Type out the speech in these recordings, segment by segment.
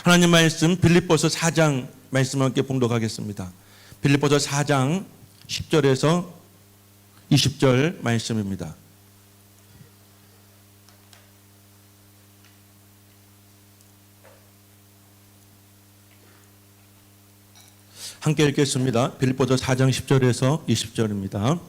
하나님 말씀 빌립보서 4장 말씀을 함께 봉독하겠습니다. 빌립보서 4장 10절에서 20절 말씀입니다. 함께 읽겠습니다. 빌립보서 4장 10절에서 20절입니다.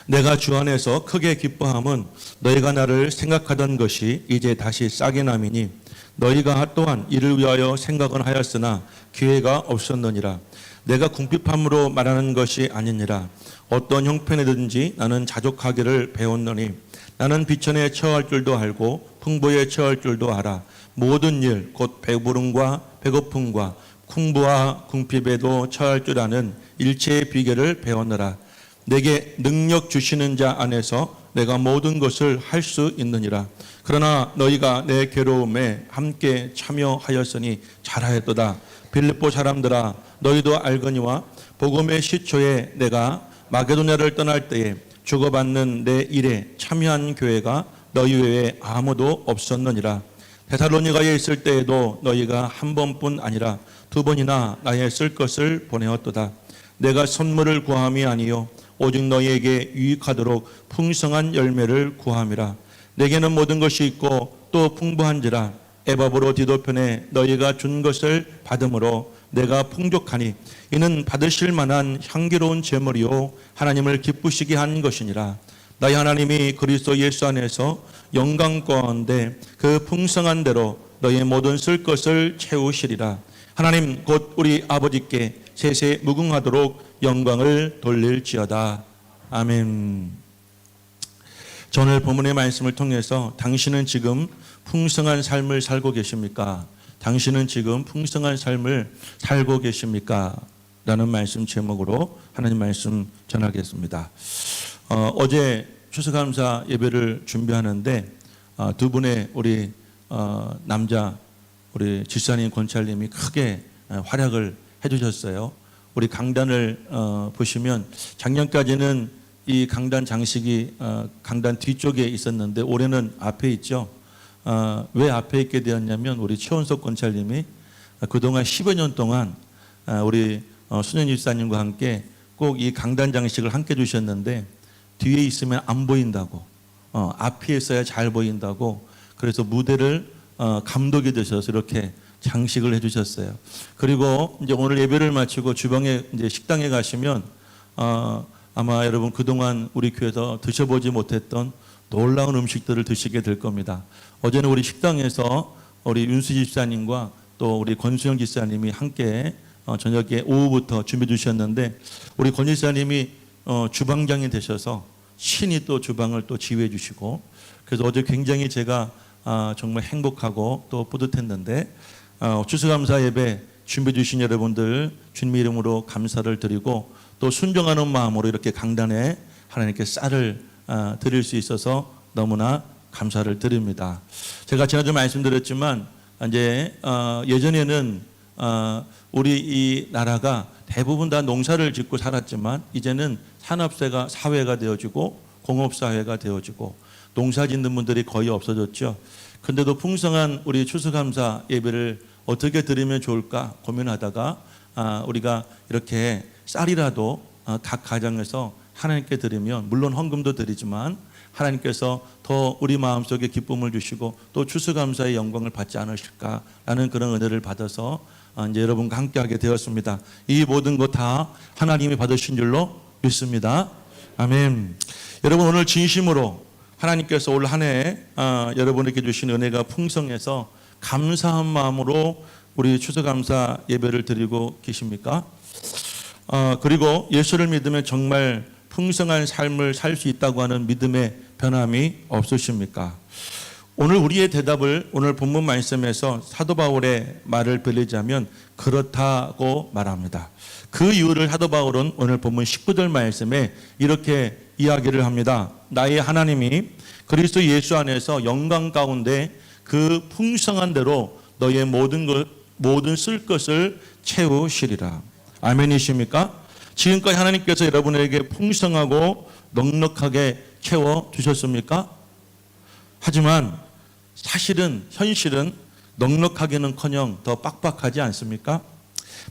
내가 주 안에서 크게 기뻐함은 너희가 나를 생각하던 것이 이제 다시 싹이 남이니 너희가 또한 이를 위하여 생각은 하였으나 기회가 없었느니라. 내가 궁핍함으로 말하는 것이 아니니라. 어떤 형편이든지 나는 자족하기를 배웠노니 나는 비천에 처할 줄도 알고 풍부에 처할 줄도 알아. 모든 일 곧 배부름과 배고픔과 풍부와 궁핍에도 처할 줄 아는 일체의 비결을 배웠노라. 내게 능력 주시는 자 안에서 내가 모든 것을 할 수 있느니라. 그러나 너희가 내 괴로움에 함께 참여하였으니 잘하였도다. 빌립보 사람들아, 너희도 알거니와 복음의 시초에 내가 마게도냐를 떠날 때에 주고받는 내 일에 참여한 교회가 너희 외에 아무도 없었느니라. 데살로니가에 있을 때에도 너희가 한 번뿐 아니라 두 번이나 나의 쓸 것을 보내었도다. 내가 선물을 구함이 아니요 오직 너희에게 유익하도록 풍성한 열매를 구함이라. 내게는 모든 것이 있고 또 풍부한지라. 에바브로 디도편에 너희가 준 것을 받음으로 내가 풍족하니 이는 받으실 만한 향기로운 제물이요 하나님을 기쁘시게 한 것이니라. 나의 하나님이 그리스도 예수 안에서 영광권대 그 풍성한 대로 너희의 모든 쓸 것을 채우시리라. 하나님 곧 우리 아버지께 세세 무궁하도록 영광을 돌릴지어다. 아멘. 오늘 본문의 말씀을 통해서 당신은 지금 풍성한 삶을 살고 계십니까? 당신은 지금 풍성한 삶을 살고 계십니까? 라는 말씀 제목으로 하나님 말씀 전하겠습니다. 어제 추수감사 예배를 준비하는데 두 분의 우리 남자 우리 집사님 권찰님이 크게 활약을 해주셨어요. 우리 강단을 보시면 작년까지는 이 강단 장식이 강단 뒤쪽에 있었는데 올해는 앞에 있죠. 왜 앞에 있게 되었냐면 우리 최원석 권찰님이 그동안 10여 년 동안 우리 수년 집사님과 함께 꼭 이 강단 장식을 함께 해주셨는데 뒤에 있으면 안 보인다고 앞에 있어야 잘 보인다고 그래서 무대를 감독이 되셔서 이렇게 장식을 해주셨어요. 그리고 이제 오늘 예배를 마치고 주방에 이제 식당에 가시면 아마 여러분 그동안 우리 교회에서 드셔보지 못했던 놀라운 음식들을 드시게 될 겁니다. 어제는 우리 식당에서 우리 윤수 집사님과 또 우리 권수영 집사님이 함께 저녁에 오후부터 준비해 주셨는데 우리 권 집사님이 주방장이 되셔서 신이 또 주방을 또 지휘해 주시고 그래서 어제 굉장히 제가 정말 행복하고 또 뿌듯했는데 추수감사 예배 준비해 주신 여러분들 주님 이름으로 감사를 드리고 또 순종하는 마음으로 이렇게 강단에 하나님께 쌀을 드릴 수 있어서 너무나 감사를 드립니다. 제가 지난주 말씀드렸지만 이제 예전에는 우리 이 나라가 대부분 다 농사를 짓고 살았지만 이제는 산업사회가 사회가 되어지고 공업사회가 되어지고 농사 짓는 분들이 거의 없어졌죠. 근데도 풍성한 우리 추수감사 예배를 어떻게 드리면 좋을까 고민하다가 우리가 이렇게 쌀이라도 각 가정에서 하나님께 드리면 물론 헌금도 드리지만 하나님께서 더 우리 마음속에 기쁨을 주시고 또 추수감사의 영광을 받지 않으실까라는 그런 은혜를 받아서 이제 여러분과 함께하게 되었습니다. 이 모든 것 다 하나님이 받으신 줄로 믿습니다. 아멘. 여러분 오늘 진심으로 하나님께서 올 한 해 여러분에게 주신 은혜가 풍성해서 감사한 마음으로 우리 추수감사 예배를 드리고 계십니까? 그리고 예수를 믿으면 정말 풍성한 삶을 살 수 있다고 하는 믿음의 변함이 없으십니까? 오늘 우리의 대답을 오늘 본문 말씀에서 사도 바울의 말을 빌리자면 그렇다고 말합니다. 그 이유를 사도 바울은 오늘 본문 19절 말씀에 이렇게 이야기를 합니다. 나의 하나님이 그리스도 예수 안에서 영광 가운데 그 풍성한 대로 너의 모든 쓸 것을 채우시리라. 아멘이십니까? 지금까지 하나님께서 여러분에게 풍성하고 넉넉하게 채워 주셨습니까? 하지만 사실은 현실은 넉넉하기는커녕 더 빡빡하지 않습니까?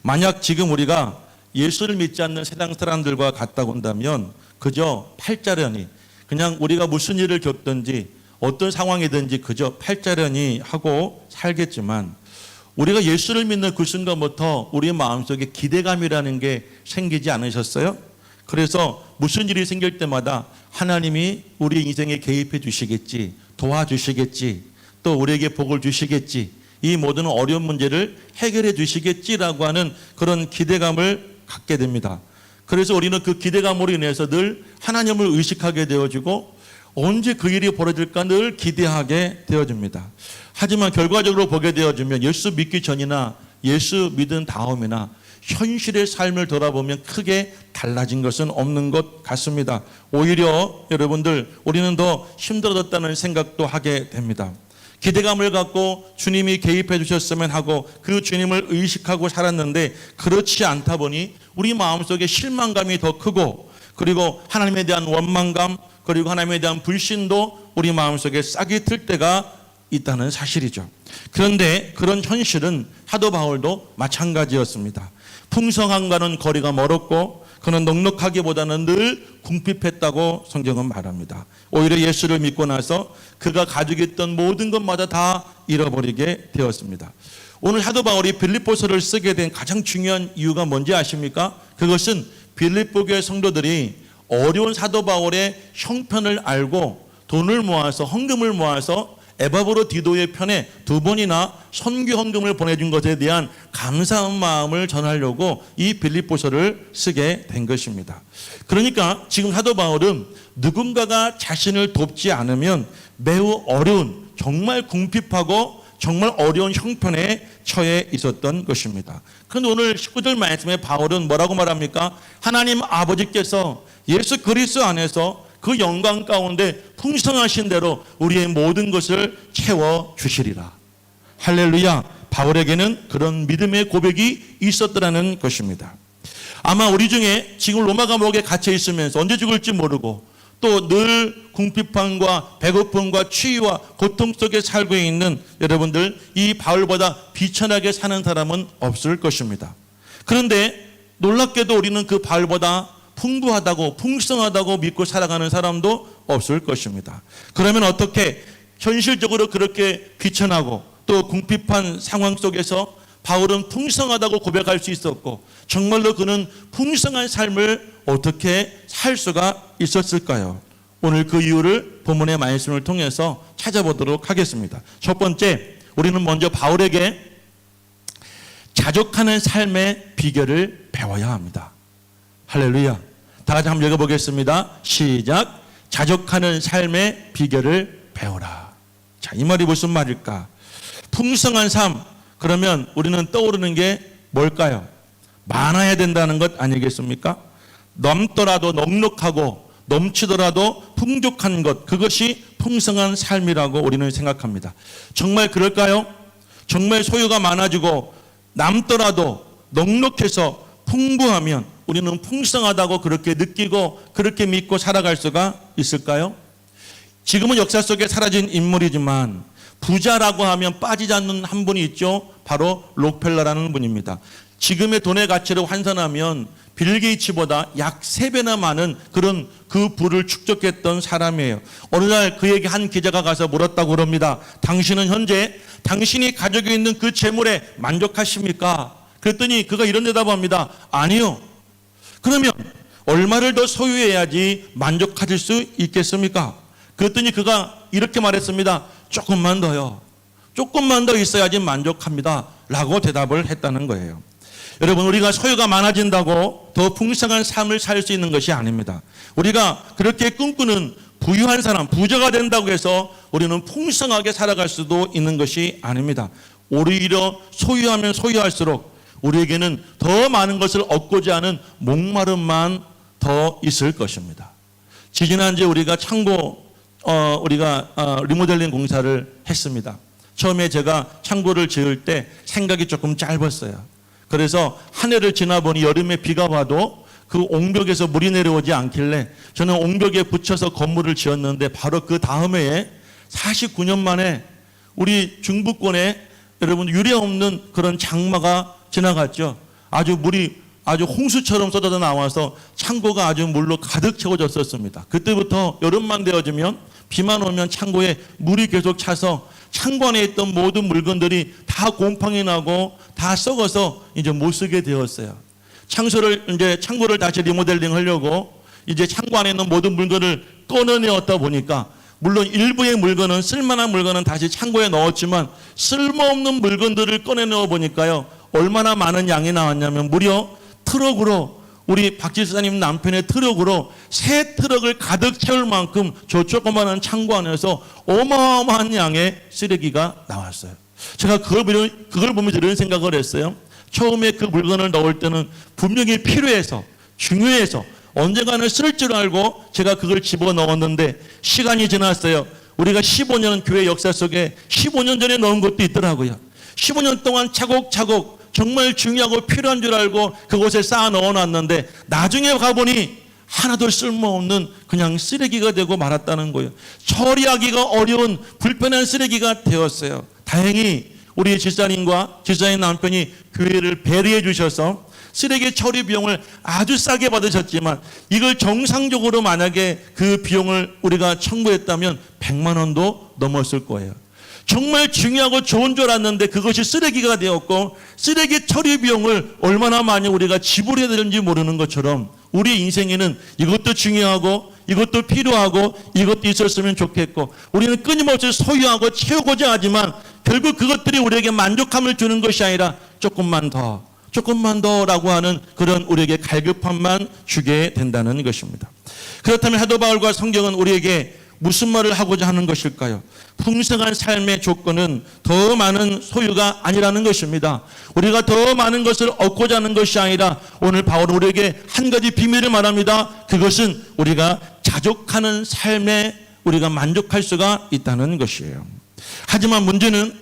만약 지금 우리가 예수를 믿지 않는 세상 사람들과 같다 본다면 그저 팔자련이, 그냥 우리가 무슨 일을 겪든지 어떤 상황이든지 그저 팔자련이 하고 살겠지만, 우리가 예수를 믿는 그 순간부터 우리의 마음속에 기대감이라는 게 생기지 않으셨어요? 그래서 무슨 일이 생길 때마다 하나님이 우리 인생에 개입해 주시겠지, 도와주시겠지, 또 우리에게 복을 주시겠지, 이 모든 어려운 문제를 해결해 주시겠지라고 하는 그런 기대감을 갖게 됩니다. 그래서 우리는 그 기대감으로 인해서 늘 하나님을 의식하게 되어지고 언제 그 일이 벌어질까 늘 기대하게 되어집니다. 하지만 결과적으로 보게 되어지면 예수 믿기 전이나 예수 믿은 다음이나 현실의 삶을 돌아보면 크게 달라진 것은 없는 것 같습니다. 오히려 여러분들, 우리는 더 힘들어졌다는 생각도 하게 됩니다. 기대감을 갖고 주님이 개입해 주셨으면 하고 그 주님을 의식하고 살았는데 그렇지 않다 보니 우리 마음속에 실망감이 더 크고, 그리고 하나님에 대한 원망감, 그리고 하나님에 대한 불신도 우리 마음속에 싹이 틀 때가 있다는 사실이죠. 그런데 그런 현실은 사도 바울도 마찬가지였습니다. 풍성함과는 거리가 멀었고 그는 넉넉하기보다는 늘 궁핍했다고 성경은 말합니다. 오히려 예수를 믿고 나서 그가 가지고 있던 모든 것마다 다 잃어버리게 되었습니다. 오늘 사도 바울이 빌립보서를 쓰게 된 가장 중요한 이유가 뭔지 아십니까? 그것은 빌립보 교회 성도들이 어려운 사도 바울의 형편을 알고 돈을 모아서, 헌금을 모아서 에바브로 디도의 편에 2번이나 선교 헌금을 보내준 것에 대한 감사한 마음을 전하려고 이 빌립보서를 쓰게 된 것입니다. 그러니까 지금 사도 바울은 누군가가 자신을 돕지 않으면 매우 어려운, 정말 궁핍하고 정말 어려운 형편에 처해 있었던 것입니다. 그런데 오늘 19절 말씀에 바울은 뭐라고 말합니까? 하나님 아버지께서 예수 그리스도 안에서 그 영광 가운데 풍성하신 대로 우리의 모든 것을 채워주시리라. 할렐루야. 바울에게는 그런 믿음의 고백이 있었더라는 것입니다. 아마 우리 중에 지금 로마 감옥에 갇혀 있으면서 언제 죽을지 모르고 또 늘 궁핍함과 배고픔과 추위와 고통 속에 살고 있는 여러분들, 이 바울보다 비천하게 사는 사람은 없을 것입니다. 그런데 놀랍게도 우리는 그 바울보다 풍부하다고, 풍성하다고 믿고 살아가는 사람도 없을 것입니다. 그러면 어떻게 현실적으로 그렇게 비천하고 또 궁핍한 상황 속에서 바울은 풍성하다고 고백할 수 있었고 정말로 그는 풍성한 삶을 어떻게 살 수가 있었을까요? 오늘 그 이유를 본문의 말씀을 통해서 찾아보도록 하겠습니다. 첫 번째, 우리는 먼저 바울에게 자족하는 삶의 비결을 배워야 합니다. 할렐루야. 다 같이 한번 읽어보겠습니다. 시작. 자족하는 삶의 비결을 배워라. 자, 이 말이 무슨 말일까? 풍성한 삶, 그러면 우리는 떠오르는 게 뭘까요? 많아야 된다는 것 아니겠습니까? 넘더라도 넉넉하고 넘치더라도 풍족한 것, 그것이 풍성한 삶이라고 우리는 생각합니다. 정말 그럴까요? 정말 소유가 많아지고 남더라도 넉넉해서 풍부하면 우리는 풍성하다고 그렇게 느끼고 그렇게 믿고 살아갈 수가 있을까요? 지금은 역사 속에 사라진 인물이지만 부자라고 하면 빠지지 않는 한 분이 있죠. 바로 록펠러라는 분입니다. 지금의 돈의 가치를 환산하면 빌 게이츠보다 약 3배나 많은 그런 그 부를 축적했던 사람이에요. 어느 날 그에게 한 기자가 가서 물었다고 그럽니다. 당신은 현재 당신이 가지고 있는 그 재물에 만족하십니까? 그랬더니 그가 이런 대답합니다. 아니요. 그러면 얼마를 더 소유해야지 만족하실 수 있겠습니까? 그랬더니 그가 이렇게 말했습니다. 조금만 더요. 조금만 더 있어야지 만족합니다. 라고 대답을 했다는 거예요. 여러분, 우리가 소유가 많아진다고 더 풍성한 삶을 살 수 있는 것이 아닙니다. 우리가 그렇게 꿈꾸는 부유한 사람, 부자가 된다고 해서 우리는 풍성하게 살아갈 수도 있는 것이 아닙니다. 오히려 소유하면 소유할수록 우리에게는 더 많은 것을 얻고자 하는 목마름만 더 있을 것입니다. 지지난주에 우리가 창고 리모델링 공사를 했습니다. 처음에 제가 창고를 지을 때 생각이 조금 짧았어요. 그래서 한 해를 지나보니 여름에 비가 와도 그 옹벽에서 물이 내려오지 않길래 저는 옹벽에 붙여서 건물을 지었는데 바로 그 다음 해에 49년 만에 우리 중부권에 여러분 유례 없는 그런 장마가 지나갔죠. 물이 아주 홍수처럼 쏟아져 나와서 창고가 아주 물로 가득 채워졌었습니다. 그때부터 여름만 되어지면 비만 오면 창고에 물이 계속 차서 창고 안에 있던 모든 물건들이 다 곰팡이 나고 다 썩어서 이제 못 쓰게 되었어요. 창고를 다시 리모델링 하려고 이제 창고 안에 있는 모든 물건을 꺼내내었다 보니까 물론 일부의 물건은 쓸만한 물건은 다시 창고에 넣었지만 쓸모없는 물건들을 꺼내내어 보니까요. 얼마나 많은 양이 나왔냐면 무려 트럭으로 우리 박 지사님 남편의 트럭으로 새 트럭을 가득 채울 만큼 저 조그마한 창고 안에서 어마어마한 양의 쓰레기가 나왔어요. 제가 그걸 보면서 이런 생각을 했어요. 처음에 그 물건을 넣을 때는 분명히 필요해서 중요해서 언젠가는 쓸 줄 알고 제가 그걸 집어넣었는데 시간이 지났어요. 우리가 15년 교회 역사 속에 15년 전에 넣은 것도 있더라고요. 15년 동안 차곡차곡 정말 중요하고 필요한 줄 알고 그곳에 쌓아 넣어놨는데 나중에 가보니 하나도 쓸모없는 그냥 쓰레기가 되고 말았다는 거예요. 처리하기가 어려운 불편한 쓰레기가 되었어요. 다행히 우리 집사님과 집사님 남편이 교회를 배려해 주셔서 쓰레기 처리 비용을 아주 싸게 받으셨지만 이걸 정상적으로 만약에 그 비용을 우리가 청구했다면 100만 원도 넘었을 거예요. 정말 중요하고 좋은 줄 알았는데 그것이 쓰레기가 되었고 쓰레기 처리 비용을 얼마나 많이 우리가 지불해야 되는지 모르는 것처럼 우리 인생에는 이것도 중요하고 이것도 필요하고 이것도 있었으면 좋겠고 우리는 끊임없이 소유하고 채우고자 하지만 결국 그것들이 우리에게 만족감을 주는 것이 아니라 조금만 더라고 하는 그런 우리에게 갈급함만 주게 된다는 것입니다. 그렇다면 사도 바울과 성경은 우리에게 무슨 말을 하고자 하는 것일까요? 풍성한 삶의 조건은 더 많은 소유가 아니라는 것입니다. 우리가 더 많은 것을 얻고자 하는 것이 아니라 오늘 바울은 우리에게 한 가지 비밀을 말합니다. 그것은 우리가 자족하는 삶에 우리가 만족할 수가 있다는 것이에요. 하지만 문제는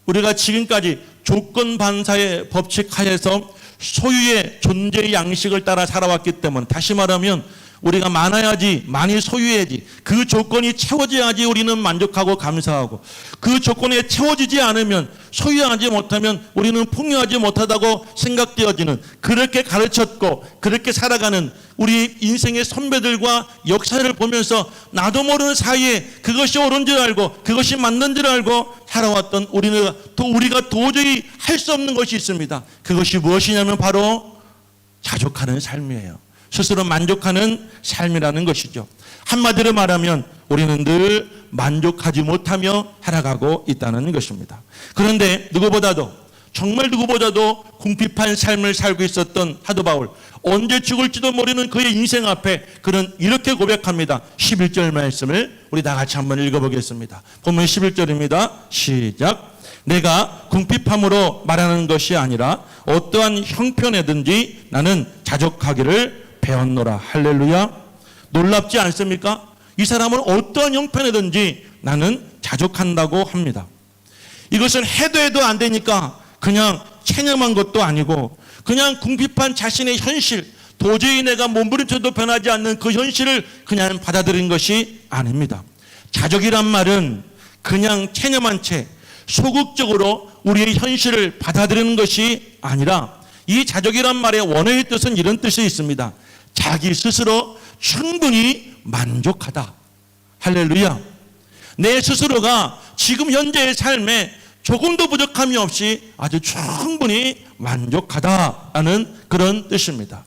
우리가 지금까지 조건 반사의 법칙 하에서 소유의 존재의 양식을 따라 살아왔기 때문에 다시 말하면 우리가 많아야지 많이 소유해야지 그 조건이 채워져야지 우리는 만족하고 감사하고 그 조건에 채워지지 않으면 소유하지 못하면 우리는 풍요하지 못하다고 생각되어지는 그렇게 가르쳤고 그렇게 살아가는 우리 인생의 선배들과 역사를 보면서 나도 모르는 사이에 그것이 옳은 줄 알고 그것이 맞는 줄 알고 살아왔던 우리가 도저히 할 수 없는 것이 있습니다. 그것이 무엇이냐면 바로 자족하는 삶이에요. 스스로 만족하는 삶이라는 것이죠. 한마디로 말하면 우리는 늘 만족하지 못하며 살아가고 있다는 것입니다. 그런데 정말 누구보다도 궁핍한 삶을 살고 있었던 사도 바울, 언제 죽을지도 모르는 그의 인생 앞에 그는 이렇게 고백합니다. 11절 말씀을 우리 다 같이 한번 읽어보겠습니다. 보면 11절입니다. 시작. 내가 궁핍함으로 말하는 것이 아니라 어떠한 형편에든지 나는 자족하기를 배웠노라. 할렐루야. 놀랍지 않습니까? 이 사람은 어떠한 형편에든지 나는 자족한다고 합니다. 이것은 해도 안 되니까 그냥 체념한 것도 아니고 그냥 궁핍한 자신의 현실, 도저히 내가 몸부림쳐도 변하지 않는 그 현실을 그냥 받아들인 것이 아닙니다. 자족이란 말은 그냥 체념한 채 소극적으로 우리의 현실을 받아들이는 것이 아니라 이 자족이란 말의 원어의 뜻은 이런 뜻이 있습니다. 자기 스스로 충분히 만족하다. 할렐루야. 내 스스로가 지금 현재의 삶에 조금도 부족함이 없이 아주 충분히 만족하다라는 그런 뜻입니다.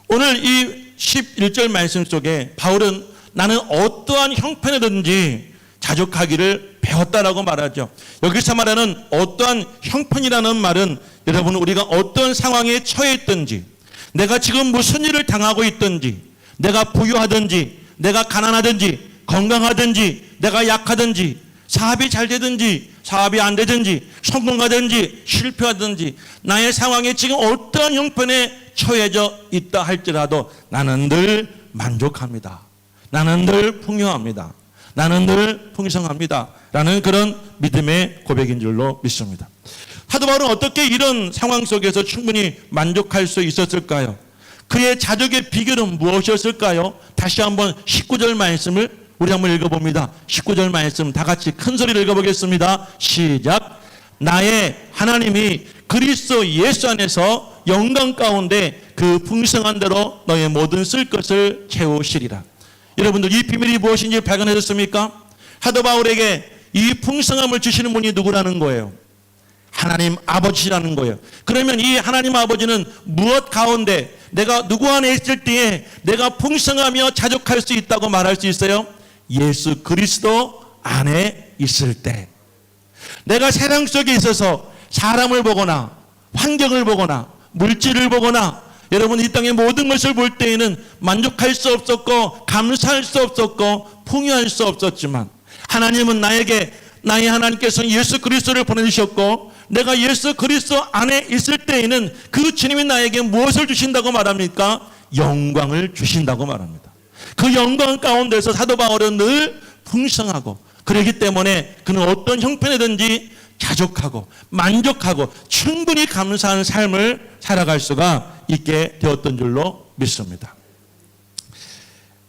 오늘 이 11절 말씀 속에 바울은 나는 어떠한 형편이든지 자족하기를 배웠다라고 말하죠. 여기서 말하는 어떠한 형편이라는 말은 여러분 우리가 어떤 상황에 처해 있든지 내가 지금 무슨 일을 당하고 있든지 내가 부유하든지 내가 가난하든지 건강하든지 내가 약하든지 사업이 잘 되든지 사업이 안 되든지 성공하든지 실패하든지 나의 상황에 지금 어떠한 형편에 처해져 있다 할지라도 나는 늘 만족합니다. 나는 늘 풍요합니다. 나는 늘 풍성합니다. 라는 그런 믿음의 고백인 줄로 믿습니다. 사도 바울은 어떻게 이런 상황 속에서 충분히 만족할 수 있었을까요? 그의 자족의 비결은 무엇이었을까요? 다시 한번 19절 말씀을 우리 한번 읽어봅니다. 19절 말씀 다 같이 큰 소리로 읽어보겠습니다. 시작. 나의 하나님이 그리스도 예수 안에서 영광 가운데 그 풍성한 대로 너의 모든 쓸 것을 채우시리라. 여러분들 이 비밀이 무엇인지 발견하셨습니까? 사도 바울에게 이 풍성함을 주시는 분이 누구라는 거예요? 하나님 아버지라는 거예요. 그러면 이 하나님 아버지는 무엇 가운데 내가 누구 안에 있을 때에 내가 풍성하며 자족할 수 있다고 말할 수 있어요? 예수 그리스도 안에 있을 때. 내가 세상 속에 있어서 사람을 보거나 환경을 보거나 물질을 보거나 여러분 이 땅의 모든 것을 볼 때에는 만족할 수 없었고 감사할 수 없었고 풍요할 수 없었지만 하나님은 나의 하나님께서는 예수 그리스도를 보내주셨고 내가 예수 그리스도 안에 있을 때에는 그 주님이 나에게 무엇을 주신다고 말합니까? 영광을 주신다고 말합니다. 그 영광 가운데서 사도 바울은 늘 풍성하고 그렇기 때문에 그는 어떤 형편이든지 자족하고 만족하고 충분히 감사하는 삶을 살아갈 수가 있게 되었던 줄로 믿습니다.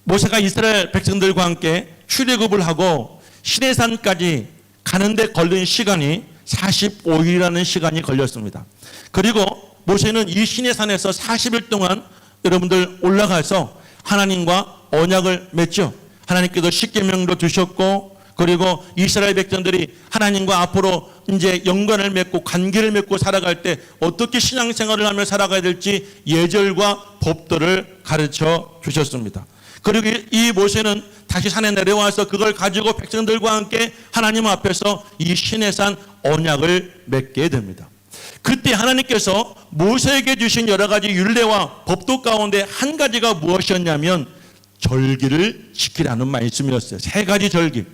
모세가 이스라엘 백성들과 함께 출애굽을 하고 시내산까지 가는데 걸린 시간이 45일이라는 시간이 걸렸습니다. 그리고 모세는 이 시내산에서 40일 동안 여러분들 올라가서 하나님과 언약을 맺죠. 하나님께서 십계명도 주셨고 그리고 이스라엘 백성들이 하나님과 앞으로 이제 연관을 맺고 관계를 맺고 살아갈 때 어떻게 신앙생활을 하며 살아가야 될지 예절과 법도를 가르쳐 주셨습니다. 그리고 이 모세는 다시 산에 내려와서 그걸 가지고 백성들과 함께 하나님 앞에서 이 시내산 언약을 맺게 됩니다. 그때 하나님께서 모세에게 주신 여러 가지 율례와 법도 가운데 한 가지가 무엇이었냐면 절기를 지키라는 말씀이었어요. 세 가지 절기.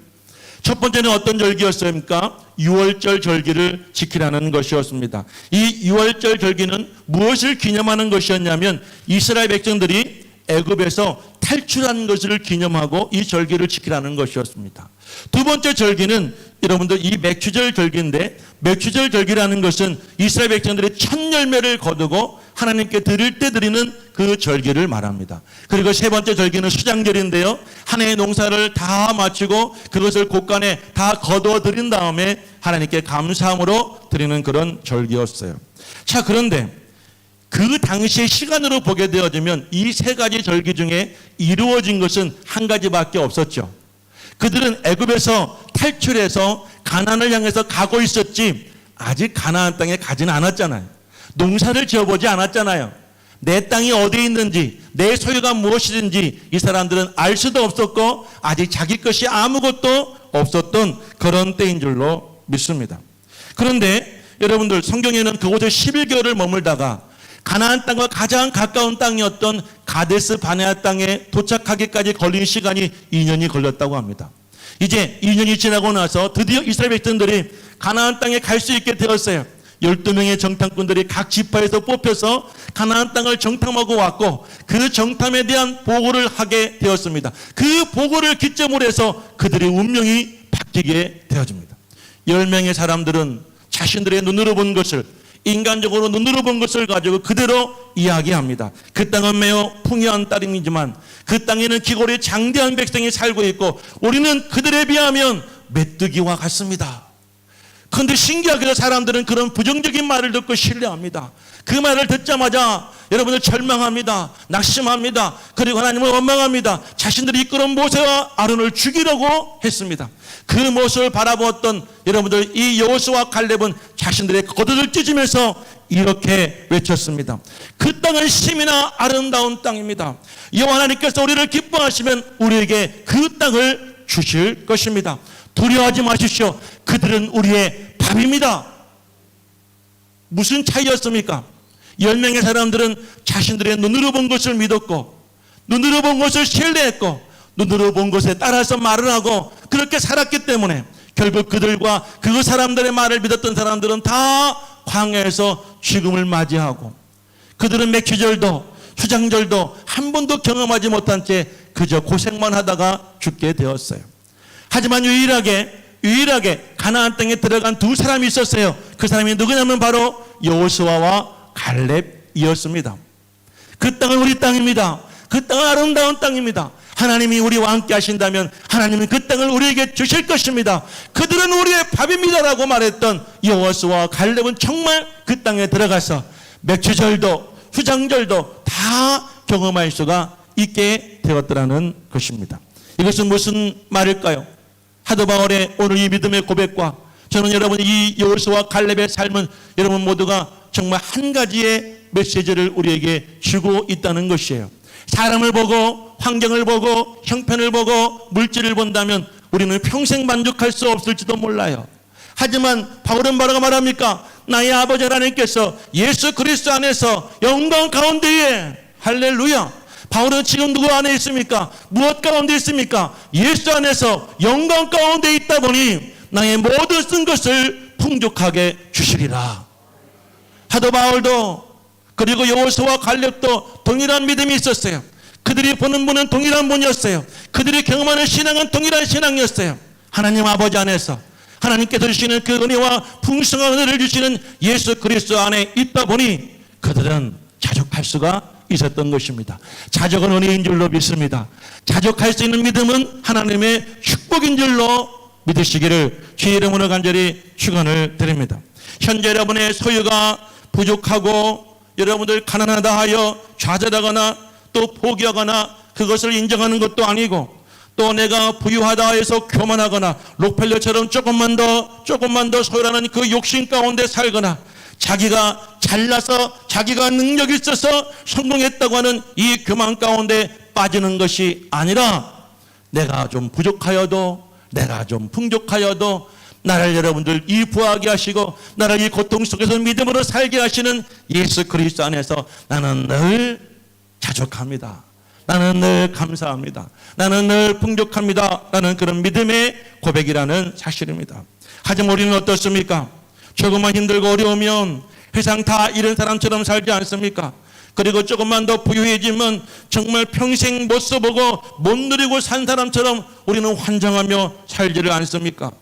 첫 번째는 어떤 절기였습니까? 유월절 절기를 지키라는 것이었습니다. 이 유월절 절기는 무엇을 기념하는 것이었냐면 이스라엘 백성들이 애굽에서 탈출한 것을 기념하고 이 절기를 지키라는 것이었습니다. 두 번째 절기는 여러분들 이 맥추절 절기인데 맥추절 절기라는 것은 이스라엘 백성들이 첫 열매를 거두고 하나님께 드릴 때 드리는 그 절기를 말합니다. 그리고 세 번째 절기는 수장절인데요. 한 해의 농사를 다 마치고 그것을 곳간에 다 거두어 드린 다음에 하나님께 감사함으로 드리는 그런 절기였어요. 자, 그런데 그 당시의 시간으로 보게 되어지면 이 세 가지 절기 중에 이루어진 것은 한 가지밖에 없었죠. 그들은 애굽에서 탈출해서 가나안을 향해서 가고 있었지 아직 가나안 땅에 가지는 않았잖아요. 농사를 지어보지 않았잖아요. 내 땅이 어디에 있는지 내 소유가 무엇이든지 이 사람들은 알 수도 없었고 아직 자기 것이 아무것도 없었던 그런 때인 줄로 믿습니다. 그런데 여러분들 성경에는 그곳에 11개월을 머물다가 가나안 땅과 가장 가까운 땅이었던 가데스 바네아 땅에 도착하기까지 걸린 시간이 2년이 걸렸다고 합니다. 이제 2년이 지나고 나서 드디어 이스라엘 백성들이 가나안 땅에 갈 수 있게 되었어요. 12명의 정탐꾼들이 각 지파에서 뽑혀서 가나안 땅을 정탐하고 왔고 그 정탐에 대한 보고를 하게 되었습니다. 그 보고를 기점으로 해서 그들의 운명이 바뀌게 되어집니다. 10명의 사람들은 자신들의 눈으로 본 것을 인간적으로 눈으로 본 것을 가지고 그대로 이야기합니다. 그 땅은 매우 풍요한 땅이지만 그 땅에는 기골이 장대한 백성이 살고 있고 우리는 그들에 비하면 메뚜기와 같습니다. 그런데 신기하게도 사람들은 그런 부정적인 말을 듣고 신뢰합니다. 그 말을 듣자마자 여러분들 절망합니다. 낙심합니다. 그리고 하나님을 원망합니다. 자신들이 이끌은 모세와 아론을 죽이려고 했습니다. 그 모습을 바라보았던 여러분들 이 여호수아와 칼렙은 자신들의 겉옷을 찢으면서 이렇게 외쳤습니다. 그 땅은 심이나 아름다운 땅입니다. 여호와 하나님께서 우리를 기뻐하시면 우리에게 그 땅을 주실 것입니다. 두려워하지 마십시오. 그들은 우리의 밥입니다. 무슨 차이였습니까? 10명의 사람들은 자신들의 눈으로 본 것을 믿었고 눈으로 본 것을 신뢰했고 눈으로 본 것에 따라서 말을 하고 그렇게 살았기 때문에 결국 그들과 그 사람들의 말을 믿었던 사람들은 다 광야에서 죽음을 맞이하고 그들은 맥추절도 수장절도 한 번도 경험하지 못한 채 그저 고생만 하다가 죽게 되었어요. 하지만 유일하게 가나안 땅에 들어간 두 사람이 있었어요. 그 사람이 누구냐면 바로 여호수아와 칼렙이었습니다. 그 땅은 우리 땅입니다. 그 땅은 아름다운 땅입니다. 하나님이 우리와 함께 하신다면 하나님은 그 땅을 우리에게 주실 것입니다. 그들은 우리의 밥입니다라고 말했던 여호수아와 갈렙은 정말 그 땅에 들어가서 맥주절도 수장절도 다 경험할 수가 있게 되었더라는 것입니다. 이것은 무슨 말일까요? 사도 바울의 오늘 이 믿음의 고백과 저는 여러분 이 여호수아와 갈렙의 삶은 여러분 모두가 정말 한 가지의 메시지를 우리에게 주고 있다는 것이에요. 사람을 보고 환경을 보고 형편을 보고 물질을 본다면 우리는 평생 만족할 수 없을지도 몰라요. 하지만 바울은 뭐라고 말합니까? 나의 아버지 하나님께서 예수 그리스도 안에서 영광 가운데에 할렐루야. 바울은 지금 누구 안에 있습니까? 무엇 가운데 있습니까? 예수 안에서 영광 가운데 있다 보니 나의 모든 쓴 것을 풍족하게 주시리라. 사도 바울도 그리고 여호수아와 갈렙도 동일한 믿음이 있었어요. 그들이 보는 분은 동일한 분이었어요. 그들이 경험하는 신앙은 동일한 신앙이었어요. 하나님 아버지 안에서 하나님께서 주시는 그 은혜와 풍성한 은혜를 주시는 예수 그리스도 안에 있다 보니 그들은 자족할 수가 있었던 것입니다. 자족은 은혜인 줄로 믿습니다. 자족할 수 있는 믿음은 하나님의 축복인 줄로 믿으시기를 주의 이름으로 간절히 축원을 드립니다. 현재 여러분의 소유가 부족하고 여러분들 가난하다 하여 좌절하거나 또 포기하거나 그것을 인정하는 것도 아니고 또 내가 부유하다 해서 교만하거나 록펠러처럼 조금만 더 소유라는 그 욕심 가운데 살거나 자기가 잘나서 자기가 능력이 있어서 성공했다고 하는 이 교만 가운데 빠지는 것이 아니라 내가 좀 부족하여도 내가 좀 풍족하여도 나를 여러분들 이 부하게 하시고 나를 이 고통 속에서 믿음으로 살게 하시는 예수 그리스도 안에서 나는 늘 자족합니다. 나는 늘 감사합니다. 나는 늘 풍족합니다. 라는 그런 믿음의 고백이라는 사실입니다. 하지만 우리는 어떻습니까? 조금만 힘들고 어려우면 세상 다 이런 사람처럼 살지 않습니까? 그리고 조금만 더 부유해지면 정말 평생 못 써보고 못 누리고 산 사람처럼 우리는 환장하며 살지를 않습니까?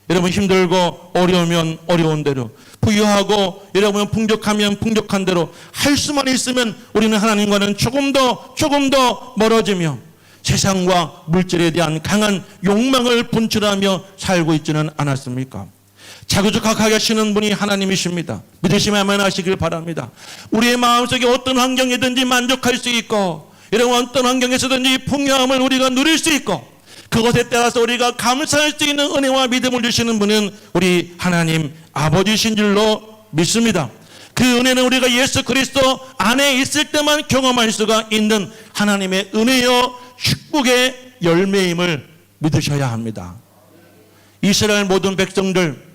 여러분 힘들고 어려우면 어려운 대로 부유하고 여러분 풍족하면 풍족한 대로 할 수만 있으면 우리는 하나님과는 조금 더 멀어지며 세상과 물질에 대한 강한 욕망을 분출하며 살고 있지는 않았습니까? 자족하게 하시는 분이 하나님이십니다. 믿으시면 아멘 하시길 바랍니다. 우리의 마음속에 어떤 환경이든지 만족할 수 있고 여러분 어떤 환경에서든지 풍요함을 우리가 누릴 수 있고 그것에 따라서 우리가 감사할 수 있는 은혜와 믿음을 주시는 분은 우리 하나님 아버지신 줄로 믿습니다. 그 은혜는 우리가 예수 그리스도 안에 있을 때만 경험할 수가 있는 하나님의 은혜여 축복의 열매임을 믿으셔야 합니다. 이스라엘 모든 백성들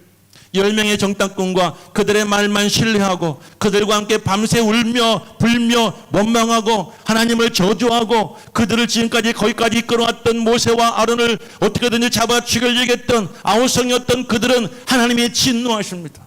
10명의 정탐꾼과 그들의 말만 신뢰하고 그들과 함께 밤새 울며 불며 원망하고 하나님을 저주하고 그들을 지금까지 거기까지 이끌어왔던 모세와 아론을 어떻게든지 잡아 죽여주겠던 아우성이었던 그들은 하나님이 진노하십니다.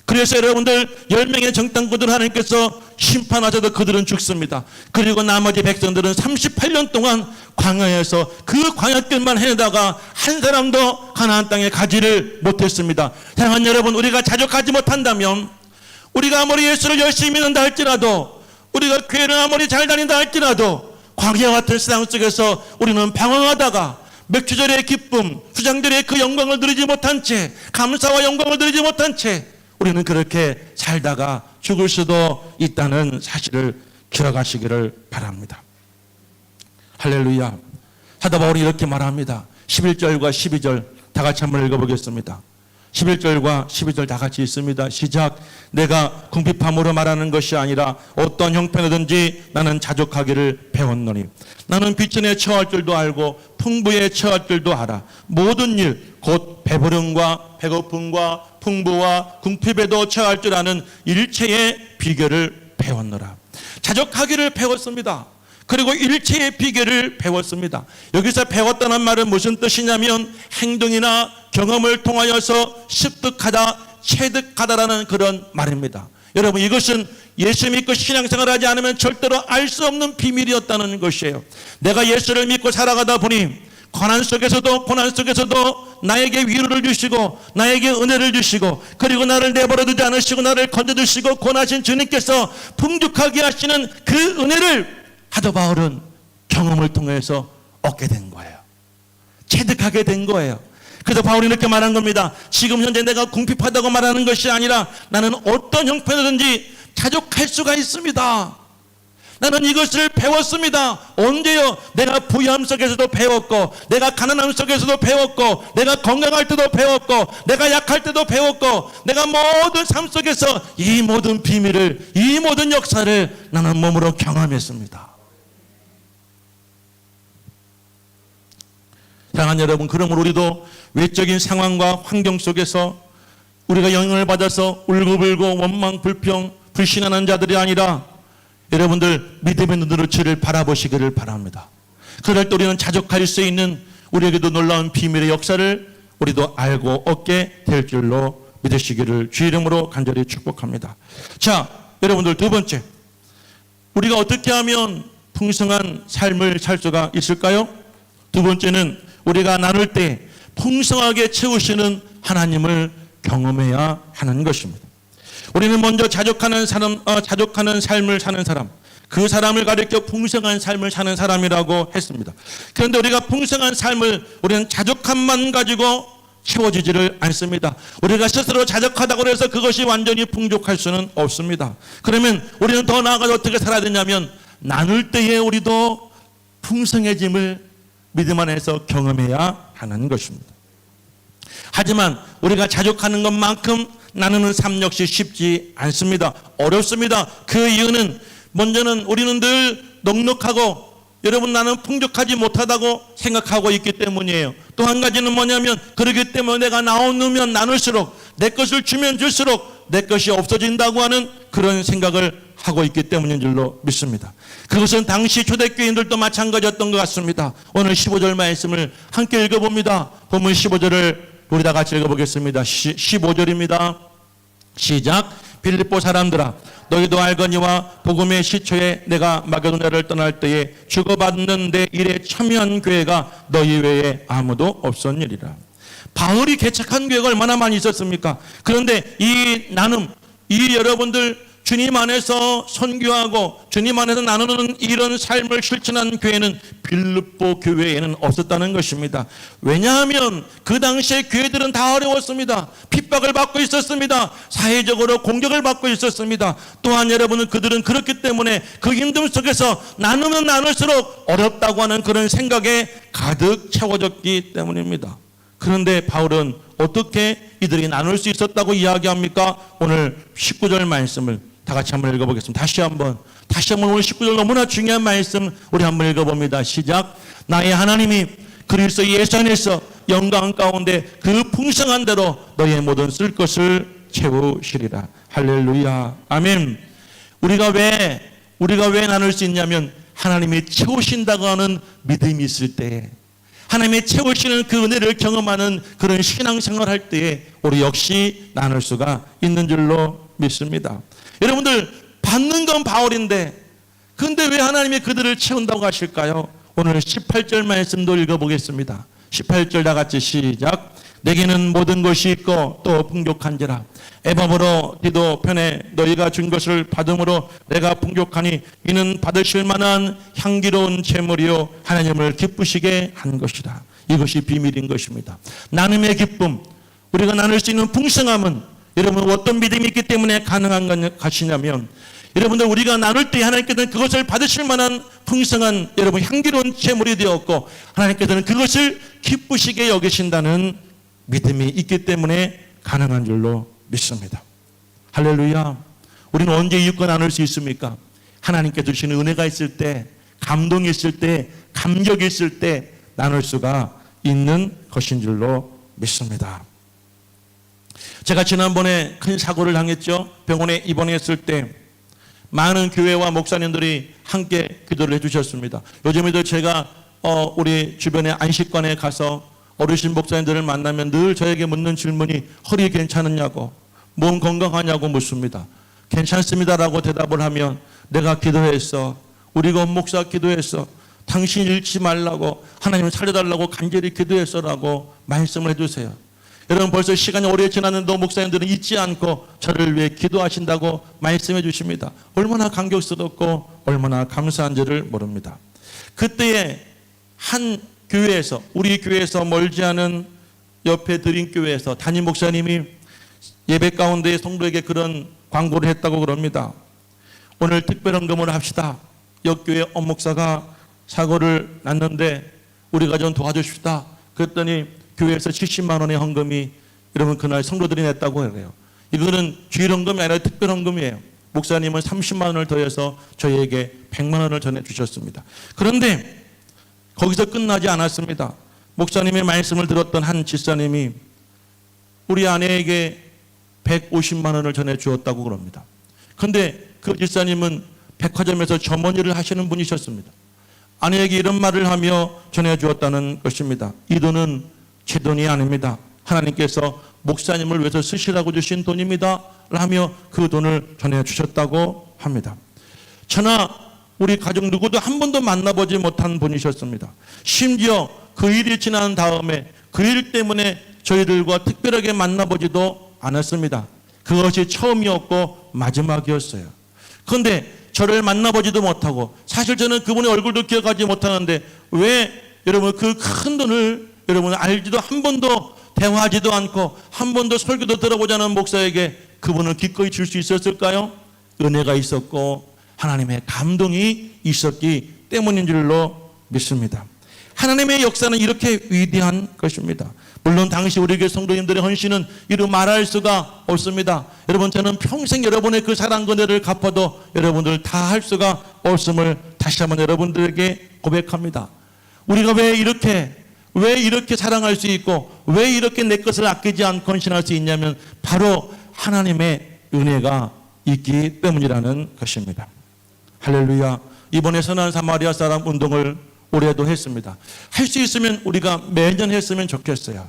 그래서 여러분들 10명의 정탐꾼들 하나님께서 심판하셔도 그들은 죽습니다. 그리고 나머지 백성들은 38년 동안 광야에서 그 광야길만 헤매다가 한 사람도 가나안 땅에 가지를 못했습니다. 사랑하는 여러분, 우리가 자족하지 못한다면 우리가 아무리 예수를 열심히 믿는다 할지라도 우리가 교회를 아무리 잘 다닌다 할지라도 광야 같은 세상 속에서 우리는 방황하다가 맥주절의 기쁨, 수장절의 그 영광을 누리지 못한 채 감사와 영광을 누리지 못한 채 우리는 그렇게 살다가 죽을 수도 있다는 사실을 기억하시기를 바랍니다. 할렐루야. 사도 바울이 이렇게 말합니다. 11절과 12절 다 같이 한번 읽어보겠습니다. 11절과 12절 다 같이 있습니다. 시작. 내가 궁핍함으로 말하는 것이 아니라 어떤 형편이든지 나는 자족하기를 배웠노니 나는 비천에 처할 줄도 알고 풍부에 처할 줄도 알아. 모든 일 곧 배부름과 배고픔과 풍부와 궁핍에도 처할 줄 아는 일체의 비결을 배웠노라. 자족하기를 배웠습니다. 그리고 일체의 비결을 배웠습니다. 여기서 배웠다는 말은 무슨 뜻이냐면 행동이나 경험을 통하여서 습득하다, 체득하다라는 그런 말입니다. 여러분 이것은 예수 믿고 신앙생활하지 않으면 절대로 알 수 없는 비밀이었다는 것이에요. 내가 예수를 믿고 살아가다 보니 고난 속에서도 나에게 위로를 주시고 나에게 은혜를 주시고 그리고 나를 내버려두지 않으시고 나를 건져주시고 권하신 주님께서 풍족하게 하시는 그 은혜를 사도 바울은 경험을 통해서 얻게 된 거예요. 체득하게 된 거예요. 그래서 바울이 이렇게 말한 겁니다. 지금 현재 내가 궁핍하다고 말하는 것이 아니라 나는 어떤 형편이든지 자족할 수가 있습니다. 나는 이것을 배웠습니다. 언제요? 내가 부유함 속에서도 배웠고, 내가 가난함 속에서도 배웠고, 내가 건강할 때도 배웠고, 내가 약할 때도 배웠고, 내가 모든 삶 속에서 이 모든 비밀을, 이 모든 역사를 나는 몸으로 경험했습니다. 사랑하는 여러분, 그러므로 우리도 외적인 상황과 환경 속에서 우리가 영향을 받아서 울고불고 원망, 불평, 불신하는 자들이 아니라 여러분들 믿음의 눈으로 주를 바라보시기를 바랍니다. 그럴 때 우리는 자족할 수 있는 우리에게도 놀라운 비밀의 역사를 우리도 알고 얻게 될 줄로 믿으시기를 주 이름으로 간절히 축복합니다. 자, 여러분들 두 번째, 우리가 어떻게 하면 풍성한 삶을 살 수가 있을까요? 두 번째는 우리가 나눌 때 풍성하게 채우시는 하나님을 경험해야 하는 것입니다. 우리는 먼저 자족하는 삶을 사는 사람, 그 사람을 가리켜 풍성한 삶을 사는 사람이라고 했습니다. 그런데 우리가 풍성한 삶을 우리는 자족함만 가지고 채워지지를 않습니다. 우리가 스스로 자족하다고 해서 그것이 완전히 풍족할 수는 없습니다. 그러면 우리는 더 나아가서 어떻게 살아야 되냐면 나눌 때에 우리도 풍성해짐을 믿음 안에서 경험해야 하는 것입니다. 하지만 우리가 자족하는 것만큼 나누는 삶 역시 쉽지 않습니다. 어렵습니다. 그 이유는 먼저는 우리는 늘 넉넉하고 여러분 나는 풍족하지 못하다고 생각하고 있기 때문이에요. 또 한 가지는 뭐냐면 그렇기 때문에 내가 나누면 나눌수록 내 것을 주면 줄수록 내 것이 없어진다고 하는 그런 생각을 하고 있기 때문인 줄로 믿습니다. 그것은 당시 초대교인들도 마찬가지였던 것 같습니다. 오늘 15절 말씀을 함께 읽어봅니다. 본문 15절을 우리 다 같이 읽어보겠습니다. 15절입니다. 시작. 빌립보 사람들아, 너희도 알거니와 복음의 시초에 내가 마게도냐를 떠날 때에 주고받는 내 일에 참여한 교회가 너희 외에 아무도 없었느니라. 바울이 개척한 교회가 얼마나 많이 있었습니까? 그런데 이 나눔, 이 여러분들 주님 안에서 선교하고 주님 안에서 나누는 이런 삶을 실천한 교회는 빌립보 교회에는 없었다는 것입니다. 왜냐하면 그 당시에 교회들은 다 어려웠습니다. 핍박을 받고 있었습니다. 사회적으로 공격을 받고 있었습니다. 또한 여러분은 그들은 그렇기 때문에 그 힘듦 속에서 나누면 나눌수록 어렵다고 하는 그런 생각에 가득 채워졌기 때문입니다. 그런데 바울은 어떻게 이들이 나눌 수 있었다고 이야기합니까? 오늘 19절 말씀을 다 같이 한번 읽어보겠습니다. 다시 한번 오늘 19절 너무나 중요한 말씀 우리 한번 읽어봅니다. 시작. 나의 하나님이 그리스도 예수 안에서 영광 가운데 그 풍성한 대로 너의 모든 쓸 것을 채우시리라. 할렐루야. 아멘. 우리가 왜 나눌 수 있냐면 하나님이 채우신다고 하는 믿음이 있을 때에, 하나님의 채우시는 그 은혜를 경험하는 그런 신앙생활 할 때에 우리 역시 나눌 수가 있는 줄로 믿습니다. 여러분들 받는 건 바울인데 근데 왜 하나님이 그들을 채운다고 하실까요? 오늘 18절 말씀도 읽어보겠습니다. 18절 다 같이 시작. 내게는 모든 것이 있고 또 풍족한지라 애범으로 디도 편에 너희가 준 것을 받음으로 내가 풍족하니 이는 받으실 만한 향기로운 제물이요 하나님을 기쁘시게 한 것이다. 이것이 비밀인 것입니다. 나눔의 기쁨, 우리가 나눌 수 있는 풍성함은 여러분 어떤 믿음이 있기 때문에 가능한 것이냐면 여러분들 우리가 나눌 때 하나님께서는 그것을 받으실 만한 풍성한 여러분 향기로운 제물이 되었고 하나님께서는 그것을 기쁘시게 여기신다는 믿음이 있기 때문에 가능한 줄로 믿습니다. 할렐루야. 우리는 언제 이웃과 나눌 수 있습니까? 하나님께 주시는 은혜가 있을 때, 감동이 있을 때, 감격이 있을 때 나눌 수가 있는 것인 줄로 믿습니다. 제가 지난번에 큰 사고를 당했죠. 병원에 입원했을 때 많은 교회와 목사님들이 함께 기도를 해주셨습니다. 요즘에도 제가 우리 주변의 안식관에 가서 어르신 목사님들을 만나면 늘 저에게 묻는 질문이 허리 괜찮으냐고, 몸 건강하냐고 묻습니다. 괜찮습니다라고 대답을 하면 내가 기도했어, 우리가 원 목사 기도했어, 당신 잃지 말라고, 하나님 살려달라고 간절히 기도했어라고 말씀을 해주세요. 여러분 벌써 시간이 오래 지났는데 목사님들은 잊지 않고 저를 위해 기도하신다고 말씀해 주십니다. 얼마나 감격스럽고 얼마나 감사한지를 모릅니다. 그때에 한 교회에서, 우리 교회에서 멀지 않은 옆에 드림교회에서 담임 목사님이 예배 가운데 성도에게 그런 광고를 했다고 그럽니다. 오늘 특별헌금을 합시다. 옆교회 엄목사가 사고를 났는데 우리가 좀 도와줍시다. 그랬더니 교회에서 70만 원의 헌금이 여러분 그날 성도들이 냈다고 해요. 이거는 주일헌금이 아니라 특별헌금이에요. 목사님은 30만 원을 더해서 저희에게 100만 원을 전해주셨습니다. 그런데 거기서 끝나지 않았습니다. 목사님의 말씀을 들었던 한 집사님이 우리 아내에게 150만 원을 전해주었다고 그럽니다. 그런데 그 집사님은 백화점에서 점원일을 하시는 분이셨습니다. 아내에게 이런 말을 하며 전해주었다는 것입니다. 이 돈은 제 돈이 아닙니다. 하나님께서 목사님을 위해서 쓰시라고 주신 돈입니다. 하며 그 돈을 전해주셨다고 합니다. 저나 우리 가족 누구도 한 번도 만나보지 못한 분이셨습니다. 심지어 그 일이 지난 다음에 그 일 때문에 저희들과 특별하게 만나보지도 않았습니다. 그것이 처음이었고 마지막이었어요. 그런데 저를 만나보지도 못하고 사실 저는 그분의 얼굴도 기억하지 못하는데 왜 여러분 그 큰 돈을 여러분 알지도 한 번도 대화하지도 않고 한 번도 설교도 들어보지 않은 목사에게 그분을 기꺼이 줄 수 있었을까요? 은혜가 있었고 하나님의 감동이 있었기 때문인 줄로 믿습니다. 하나님의 역사는 이렇게 위대한 것입니다. 물론 당시 우리 교회 성도님들의 헌신은 이루 말할 수가 없습니다. 여러분 저는 평생 여러분의 그 사랑 은혜를 갚아도 여러분들 다 할 수가 없음을 다시 한번 여러분들에게 고백합니다. 우리가 왜 이렇게 사랑할 수 있고 왜 이렇게 내 것을 아끼지 않고 헌신할 수 있냐면 바로 하나님의 은혜가 있기 때문이라는 것입니다. 할렐루야. 이번에 선한 사마리아 사람 운동을 올해도 했습니다. 할 수 있으면 우리가 매년 했으면 좋겠어요.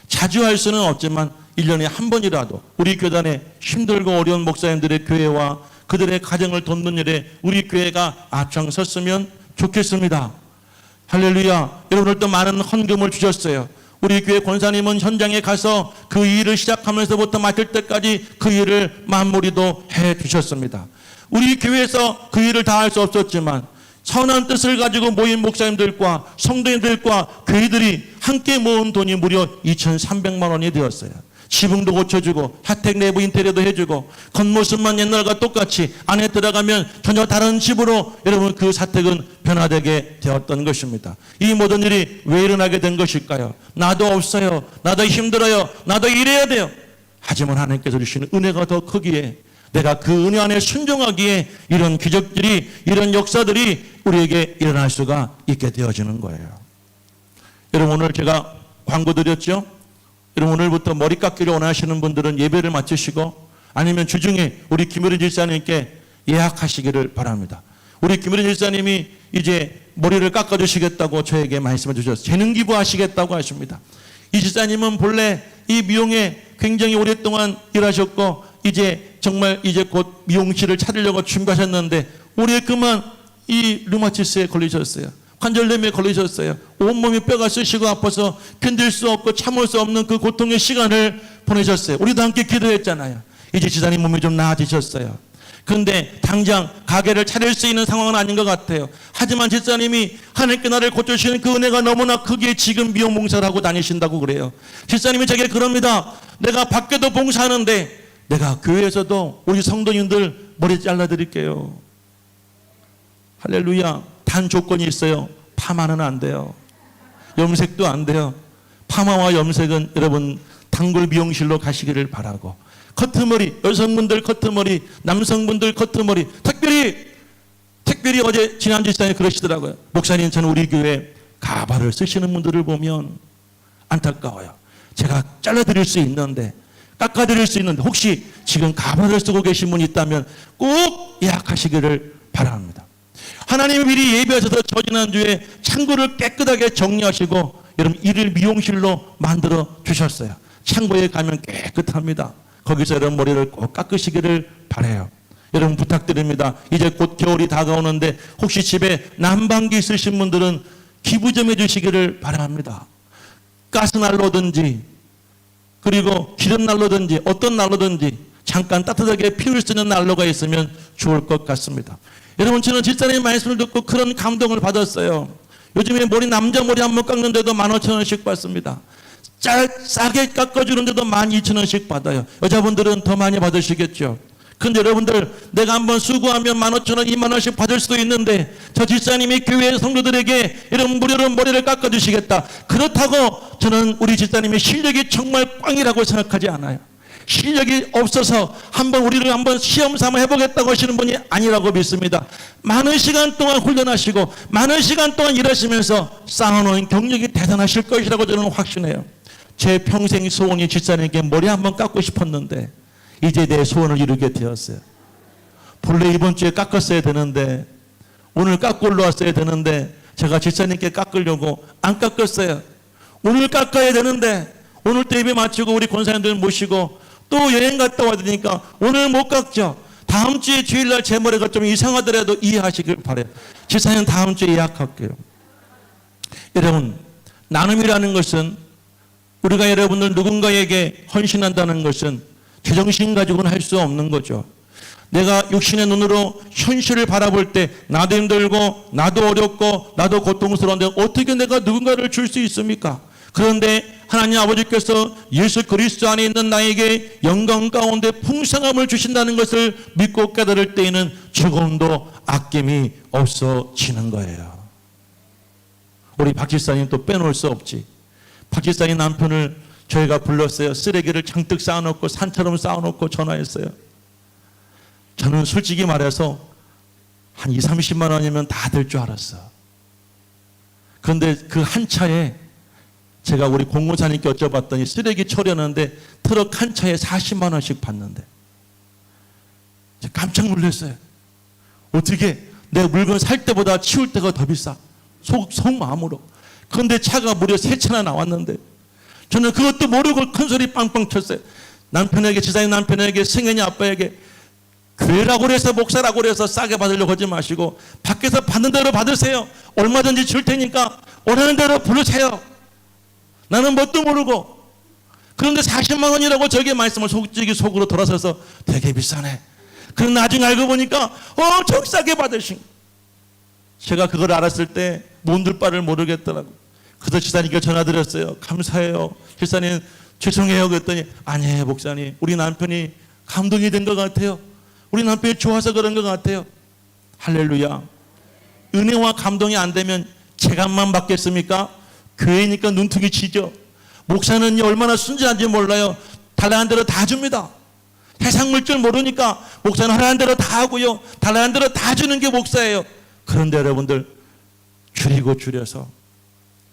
자주 할 수는 없지만 1년에 한 번이라도 우리 교단에 힘들고 어려운 목사님들의 교회와 그들의 가정을 돕는 일에 우리 교회가 앞장섰으면 좋겠습니다. 할렐루야. 여러분들도 많은 헌금을 주셨어요. 우리 교회 권사님은 현장에 가서 그 일을 시작하면서부터 마칠 때까지 그 일을 마무리도 해 주셨습니다. 우리 교회에서 그 일을 다 할 수 없었지만 선한 뜻을 가지고 모인 목사님들과 성도님들과 교회들이 함께 모은 돈이 무려 2,300만 원이 되었어요. 지붕도 고쳐주고 핫택 내부 인테리어도 해주고 겉모습만 옛날과 똑같이 안에 들어가면 전혀 다른 집으로 여러분 그 사택은 변화되게 되었던 것입니다. 이 모든 일이 왜 일어나게 된 것일까요? 나도 없어요. 나도 힘들어요. 나도 일해야 돼요. 하지만 하나님께서 주시는 은혜가 더 크기에 내가 그 은혜 안에 순종하기에 이런 기적들이 이런 역사들이 우리에게 일어날 수가 있게 되어지는 거예요. 여러분 오늘 제가 광고 드렸죠? 여러분 오늘부터 머리 깎기를 원하시는 분들은 예배를 마치시고 아니면 주중에 우리 김유린 집사님께 예약하시기를 바랍니다. 우리 김유린 집사님이 이제 머리를 깎아주시겠다고 저에게 말씀해 주셨어요. 재능 기부하시겠다고 하십니다. 이 집사님은 본래 이 미용에 굉장히 오랫동안 일하셨고 이제 정말 이제 곧 미용실을 차리려고 준비하셨는데 올해 그만 이 류마티스에 걸리셨어요. 관절염에 걸리셨어요. 온몸이 뼈가 쑤시고 아파서 견딜 수 없고 참을 수 없는 그 고통의 시간을 보내셨어요. 우리도 함께 기도했잖아요. 이제 지사님 몸이 좀 나아지셨어요. 그런데 당장 가게를 차릴 수 있는 상황은 아닌 것 같아요. 하지만 집사님이 하나님께 나를 고쳐주시는 그 은혜가 너무나 크기에 지금 미용 봉사를 하고 다니신다고 그래요. 집사님이 제게 그럽니다. 내가 밖에도 봉사하는데 내가 교회에서도 우리 성도님들 머리 잘라드릴게요. 할렐루야. 단 조건이 있어요. 파마는 안 돼요. 염색도 안 돼요. 파마와 염색은 여러분 단골 미용실로 가시기를 바라고 커트머리, 여성분들 커트머리, 남성분들 커트머리 특별히 어제 지난주 시간에 그러시더라고요. 목사님 저는 우리 교회 가발을 쓰시는 분들을 보면 안타까워요. 제가 잘라드릴 수 있는데 깎아드릴 수 있는데 혹시 지금 가발을 쓰고 계신 분이 있다면 꼭 예약하시기를 바랍니다. 하나님이 미리 예비하셔서 저 지난주에 창고를 깨끗하게 정리하시고 여러분 이를 미용실로 만들어 주셨어요. 창고에 가면 깨끗합니다. 거기서 여러분 머리를 꼭 깎으시기를 바라요. 여러분 부탁드립니다. 이제 곧 겨울이 다가오는데 혹시 집에 난방기 있으신 분들은 기부 좀 해주시기를 바랍니다. 가스난로든지 그리고 기름난로든지 어떤 난로든지 잠깐 따뜻하게 피울 수 있는 난로가 있으면 좋을 것 같습니다. 여러분 저는 집사님의 말씀을 듣고 그런 감동을 받았어요. 요즘에 남자 머리 한 번 깎는데도 15,000원씩 받습니다. 싸게 깎아주는데도 12,000원씩 받아요. 여자분들은 더 많이 받으시겠죠. 근데 여러분들, 내가 한번 수고하면 15,000원, 20,000원씩 받을 수도 있는데 저 집사님이 교회 성도들에게 이런 무료로 머리를 깎아주시겠다, 그렇다고 저는 우리 집사님의 실력이 정말 꽝이라고 생각하지 않아요. 실력이 없어서 우리를 한번 시험 삼아 해보겠다고 하시는 분이 아니라고 믿습니다. 많은 시간 동안 훈련하시고 많은 시간 동안 일하시면서 쌓아놓은 경력이 대단하실 것이라고 저는 확신해요. 제 평생 소원이 집사님께 머리 한번 깎고 싶었는데 이제 내 소원을 이루게 되었어요. 본래 이번 주에 깎았어야 되는데, 오늘 깎고 올라왔어야 되는데 제가 집사님께 깎으려고 안 깎았어요. 오늘 깎아야 되는데 오늘 또 예배 마치고 우리 권사님들 모시고 또 여행 갔다 와야 되니까 오늘 못 깎죠. 다음 주에 주일날 제 머리가 좀 이상하더라도 이해하시길 바라요. 집사님 다음 주에 예약할게요. 여러분, 나눔이라는 것은, 우리가 여러분들 누군가에게 헌신한다는 것은 제정신 가지고는 할 수 없는 거죠. 내가 육신의 눈으로 현실을 바라볼 때 나도 힘들고 나도 어렵고 나도 고통스러운데 어떻게 내가 누군가를 줄 수 있습니까? 그런데 하나님 아버지께서 예수 그리스도 안에 있는 나에게 영광 가운데 풍성함을 주신다는 것을 믿고 깨달을 때에는 조금도 아낌이 없어지는 거예요. 우리 박 집사님 또 빼놓을 수 없지. 박 집사님 남편을 저희가 불렀어요. 쓰레기를 잔뜩 쌓아놓고 산처럼 쌓아놓고 전화했어요. 저는 솔직히 말해서 한 2, 30만 원이면 다 될 줄 알았어. 그런데 그 한 차에 제가 우리 공무사님께 여쭤봤더니 쓰레기 처리하는데 트럭 한 차에 40만 원씩 받는데 깜짝 놀랐어요. 어떻게 내 물건 살 때보다 치울 때가 더 비싸. 속마음으로. 그런데 차가 무려 3차나 나왔는데 저는 그것도 모르고 큰 소리 빵빵 쳤어요. 남편에게, 지사님 남편에게, 승현이 아빠에게, 교회라고 그래서 목사라고 그래서 싸게 받으려고 하지 마시고 밖에서 받는 대로 받으세요. 얼마든지 줄 테니까 원하는 대로 부르세요. 나는 뭣도 모르고. 그런데 40만 원이라고 저게 말씀을 솔직히 속으로 돌아서서 되게 비싸네. 그런데 나중에 알고 보니까 엄청 싸게 받으신. 제가 그걸 알았을 때 몸둘 바를 모르겠더라고. 그래서 지사님께 전화드렸어요. 감사해요. 지사님 죄송해요. 그랬더니 아니에요 목사님, 우리 남편이 감동이 된 것 같아요. 우리 남편이 좋아서 그런 것 같아요. 할렐루야. 은혜와 감동이 안 되면 제값만 받겠습니까? 교회니까 눈퉁이 치죠. 목사는 얼마나 순진한지 몰라요. 달라는 대로 다 줍니다. 세상 물줄 모르니까 목사는 하라는 대로 다 하고요. 달라는 대로 다 주는 게 목사예요. 그런데 여러분들, 줄이고 줄여서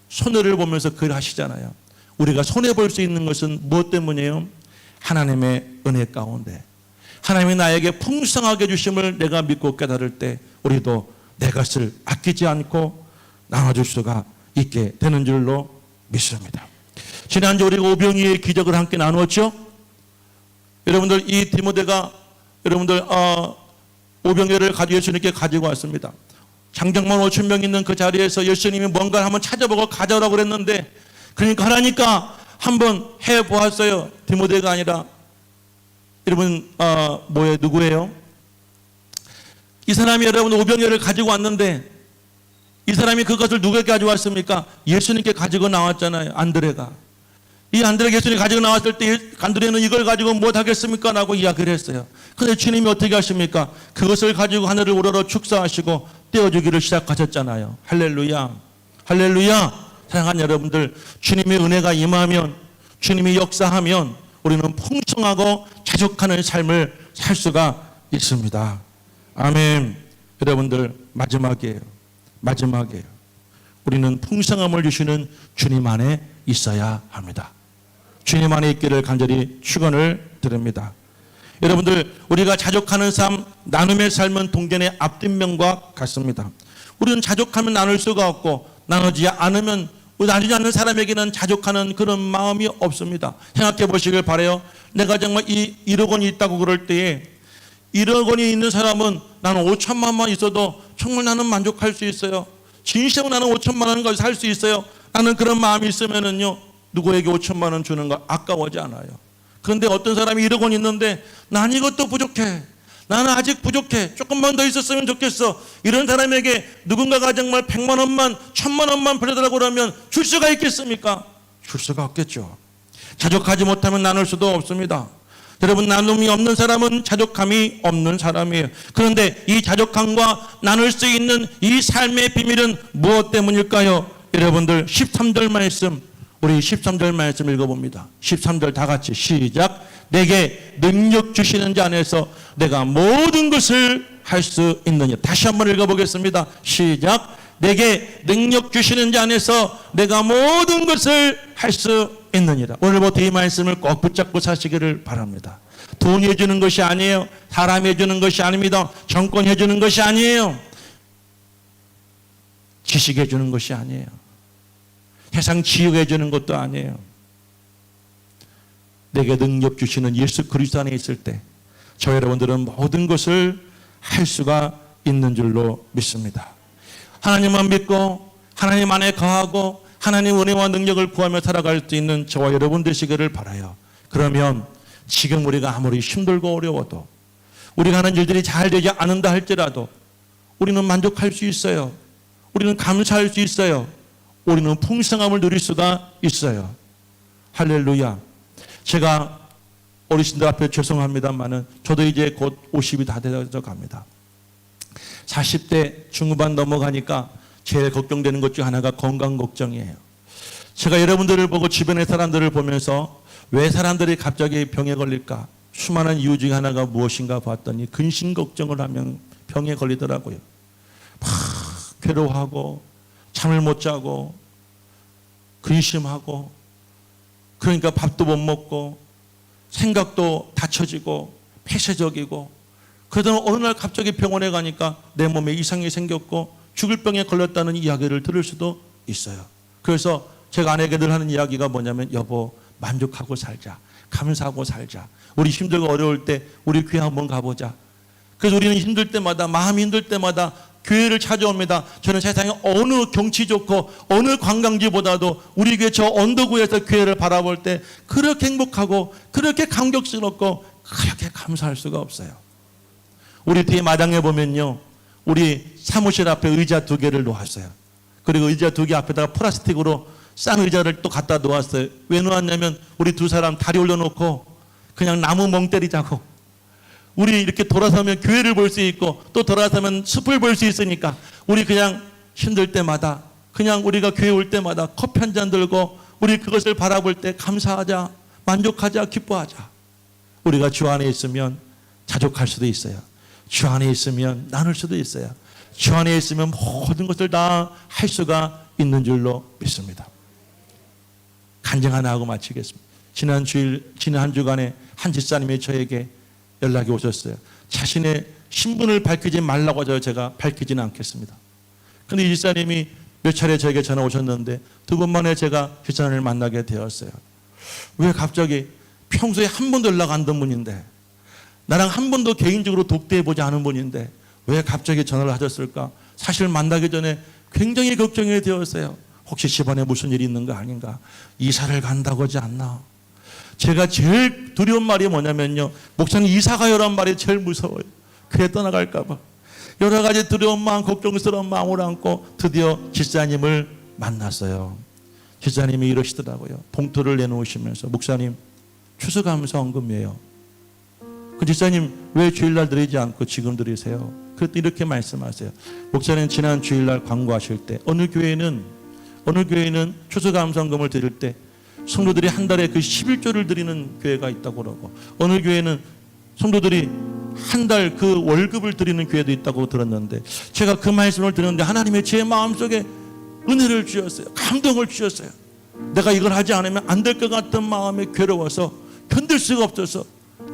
손해를 보면서 그걸 하시잖아요. 우리가 손해볼 수 있는 것은 무엇 때문이에요? 하나님의 은혜 가운데 하나님이 나에게 풍성하게 주심을 내가 믿고 깨달을 때 우리도 내 것을 아끼지 않고 나눠줄 수가 있게 되는 줄로 믿습니다. 지난주 우리가 오병이의 기적을 함께 나누었죠. 여러분들, 이 디모데가 여러분들 오병이를 가지고 예수님께 가지고 왔습니다. 장정만 5,000명 있는 그 자리에서 예수님이 뭔가를 한번 찾아보고 가져오라고 그랬는데, 그러니까 하라니까 한번 해보았어요. 디모데가 아니라 여러분 누구예요? 이 사람이 여러분 오병이어를 가지고 왔는데 이 사람이 그것을 누구에게 가져왔습니까? 예수님께 가지고 나왔잖아요. 안드레가. 이 안드레가 예수님 가지고 나왔을 때 안드레는 이걸 가지고 못 하겠습니까? 라고 이야기를 했어요. 그런데 주님이 어떻게 하십니까? 그것을 가지고 하늘을 우러러 축사하시고 떼어주기를 시작하셨잖아요. 할렐루야. 할렐루야. 사랑하는 여러분들, 주님의 은혜가 임하면, 주님이 역사하면 우리는 풍성하고 자족하는 삶을 살 수가 있습니다. 아멘. 여러분들, 마지막이에요. 우리는 풍성함을 주시는 주님 안에 있어야 합니다. 주님 안에 있기를 간절히 축원을 드립니다. 여러분들, 우리가 자족하는 삶, 나눔의 삶은 동전의 앞뒷면과 같습니다. 우리는 자족하면 나눌 수가 없고, 나누지 않으면, 나누지 않는 사람에게는 자족하는 그런 마음이 없습니다. 생각해 보시길 바라요. 내가 정말 1억 원이 있다고 그럴 때에 1억 원이 있는 사람은 나는 5천만만 있어도 정말 나는 만족할 수 있어요. 진심으로 나는 5천만 원 가지고 살 수 있어요. 나는 그런 마음이 있으면은요, 누구에게 5천만 원 주는 거 아까워하지 않아요. 그런데 어떤 사람이 1억 원 있는데 난 이것도 부족해. 나는 아직 부족해. 조금만 더 있었으면 좋겠어. 이런 사람에게 누군가가 정말 100만 원만 1000만 원만 빌려달라고 그러면 줄 수가 있겠습니까? 줄 수가 없겠죠. 자족하지 못하면 나눌 수도 없습니다. 여러분, 나눔이 없는 사람은 자족함이 없는 사람이에요. 그런데 이 자족함과 나눌 수 있는 이 삶의 비밀은 무엇 때문일까요? 여러분들 13절 말씀, 우리 13절 말씀 읽어봅니다. 13절 다 같이 시작. 내게 능력 주시는 자 안에서 내가 모든 것을 할 수 있느냐. 다시 한번 읽어보겠습니다. 시작. 내게 능력 주시는 자 안에서 내가 모든 것을 할 수 있느니라. 오늘부터 이 말씀을 꼭 붙잡고 사시기를 바랍니다. 돈이 해주는 것이 아니에요. 사람이 해주는 것이 아닙니다. 정권이 해주는 것이 아니에요. 지식이 해주는 것이 아니에요. 세상 지혜가 해주는 것도 아니에요. 내게 능력 주시는 예수 그리스도 안에 있을 때 저 여러분들은 모든 것을 할 수가 있는 줄로 믿습니다. 하나님만 믿고 하나님 안에 거하고 하나님 은혜와 능력을 구하며 살아갈 수 있는 저와 여러분 되시기를 바라요. 그러면 지금 우리가 아무리 힘들고 어려워도 우리가 하는 일들이 잘 되지 않는다 할지라도 우리는 만족할 수 있어요. 우리는 감사할 수 있어요. 우리는 풍성함을 누릴 수가 있어요. 할렐루야. 제가 어르신들 앞에 죄송합니다만은 저도 이제 곧 50이 다 되어서 갑니다. 40대 중후반 넘어가니까 제일 걱정되는 것 중 하나가 건강 걱정이에요. 제가 여러분들을 보고 주변의 사람들을 보면서 왜 사람들이 갑자기 병에 걸릴까? 수많은 이유 중에 하나가 무엇인가 봤더니 근심 걱정을 하면 병에 걸리더라고요. 막 괴로워하고 잠을 못 자고 근심하고 그러니까 밥도 못 먹고 생각도 닫혀지고 폐쇄적이고 그러다가 어느 날 갑자기 병원에 가니까 내 몸에 이상이 생겼고 죽을 병에 걸렸다는 이야기를 들을 수도 있어요. 그래서 제가 아내에게 늘 하는 이야기가 뭐냐면 여보 만족하고 살자. 감사하고 살자. 우리 힘들고 어려울 때 우리 교회 한번 가보자. 그래서 우리는 힘들 때마다 마음이 힘들 때마다 교회를 찾아옵니다. 저는 세상에 어느 경치 좋고 어느 관광지보다도 우리 교회 저 언덕 위에서 교회를 바라볼 때 그렇게 행복하고 그렇게 감격스럽고 그렇게 감사할 수가 없어요. 우리 뒤에 마당에 보면요. 우리 사무실 앞에 의자 2개를 놓았어요. 그리고 의자 2개 앞에다가 플라스틱으로 싼 의자를 또 갖다 놓았어요. 왜 놓았냐면 우리 2 사람 다리 올려놓고 그냥 나무 멍 때리자고. 우리 이렇게 돌아서면 교회를 볼 수 있고 또 돌아서면 숲을 볼 수 있으니까 우리 그냥 힘들 때마다 그냥 우리가 교회 올 때마다 커피 한 잔 들고 우리 그것을 바라볼 때 감사하자, 만족하자, 기뻐하자. 우리가 주 안에 있으면 자족할 수도 있어요. 주 안에 있으면 나눌 수도 있어요. 주 안에 있으면 모든 것을 다 할 수가 있는 줄로 믿습니다. 간증 하나 하고 마치겠습니다. 지난 한 주간에 한 집사님이 저에게 연락이 오셨어요. 자신의 신분을 밝히지 말라고 하죠. 제가 밝히지는 않겠습니다. 그런데 이 집사님이 몇 차례 저에게 전화 오셨는데 2번 만에 제가 집사님을 만나게 되었어요. 왜 갑자기 평소에 한 번도 연락 안 된 분인데 나랑 한 번도 개인적으로 독대해보지 않은 분인데 왜 갑자기 전화를 하셨을까? 사실 만나기 전에 굉장히 걱정이 되었어요. 혹시 집안에 무슨 일이 있는 거 아닌가? 이사를 간다고 하지 않나? 제가 제일 두려운 말이 뭐냐면요. 목사님 이사 가요란 말이 제일 무서워요. 교회 떠나갈까 봐. 여러 가지 두려운 마음, 걱정스러운 마음을 안고 드디어 집사님을 만났어요. 집사님이 이러시더라고요. 봉투를 내놓으시면서 목사님 추수감사헌금이에요. 그 집사님 왜 주일날 드리지 않고 지금 드리세요? 그때 이렇게 말씀하세요. 목사님 지난 주일날 광고하실 때 어느 교회는 추수감사헌금을 드릴 때 성도들이 한 달에 그 11조를 드리는 교회가 있다고 그러고 어느 교회는 성도들이 한 달 그 월급을 드리는 교회도 있다고 들었는데 제가 그 말씀을 들었는데 하나님의 제 마음속에 은혜를 주셨어요. 감동을 주셨어요. 내가 이걸 하지 않으면 안 될 것 같은 마음에 괴로워서 견딜 수가 없어서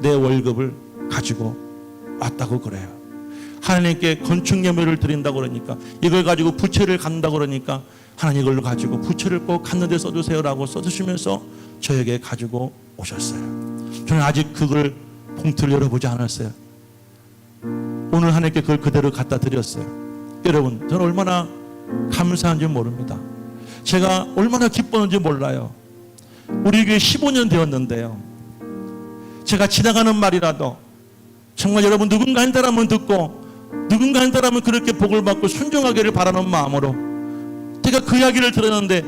내 월급을 가지고 왔다고 그래요. 하나님께 건축 예물을 드린다고 그러니까 이걸 가지고 부채를 갚는다고 그러니까 하나님 이걸로 가지고 부채를 꼭 갖는 데 써주세요라고 써주시면서 저에게 가지고 오셨어요. 저는 아직 그걸 봉투를 열어보지 않았어요. 오늘 하나님께 그걸 그대로 갖다 드렸어요. 여러분 저는 얼마나 감사한지 모릅니다. 제가 얼마나 기뻤는지 몰라요. 우리 교회 15년 되었는데요. 제가 지나가는 말이라도 정말 여러분 누군가 한 사람은 듣고 누군가 한 사람은 그렇게 복을 받고 순종하기를 바라는 마음으로 제가 그 이야기를 들었는데,